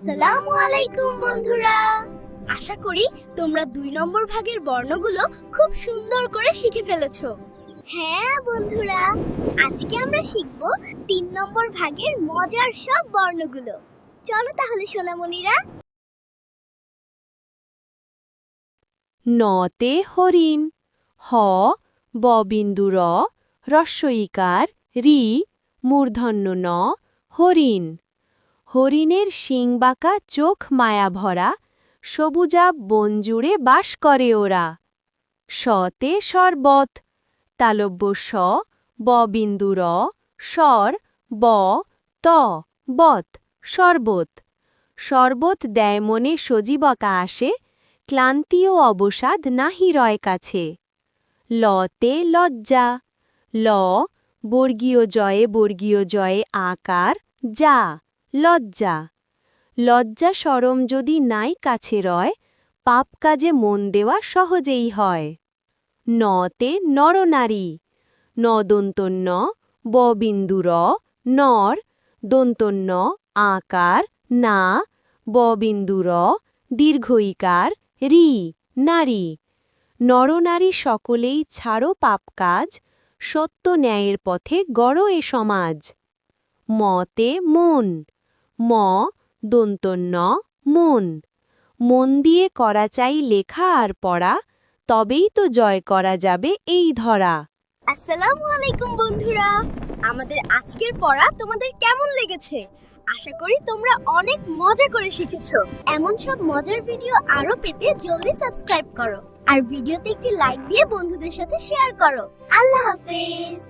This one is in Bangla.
আসসালামু আলাইকুম বন্ধুরা। আশা করি তোমরা 2 নম্বর ভাগের বর্ণগুলো খুব সুন্দর করে শিখে ফেলেছো। হ্যাঁ বন্ধুরা, আজকে আমরা শিখব 3 নম্বর ভাগের মজার সব বর্ণগুলো। চলো তাহলে সোনামণিরা। নতে হরিণ, হ ববিন্দু র হ্রস্ব ইকার রি মূর্ধন্য ন হরিণ। হরিণের শিং বাঁকা চোখ মায়া ভরা, সবুজাব বন জুড়ে বাস করে ওরা। শতে শরবত, তালব্য স ববিন্দু র স্বর ব ত বত শরবত। শরবত দেয় মনে সজীবকা আসে, ক্লান্তি ও অবসাদ নাহি রয় কাছে। লতে লজ্জা, ল বর্গীয় জয়ে আকার যা লজ্জা। লজ্জা শরম যদি নাই কাছে রয়, পাপ কাজে মন দেওয়া সহজেই হয়। নতে নরনারী, নদন্তন্য ববিন্দু র নর দন্তন্য আকার না ববিন্দু র দীর্ঘইকার রি নারী। নরনারী সকলেই ছাড়ো পাপ কাজ, সত্য ন্যায়ের পথে গড়ো এ সমাজ। মতে মন, ম দন্তন্য মন। মন দিয়ে করা চাই লেখা আর পড়া, তবেই তো জয় করা যাবে এই ধরা। আসসালামু আলাইকুম বন্ধুরা। আমাদের আজকের পড়া তোমাদের কেমন লেগেছে? আশা করি তোমরা অনেক মজা করে শিখেছো। এমন সব মজার ভিডিও আরো পেতে জলদি সাবস্ক্রাইব করো আর ভিডিওতে একটি লাইক দিয়ে বন্ধুদের সাথে শেয়ার করো। আল্লাহ হাফেজ।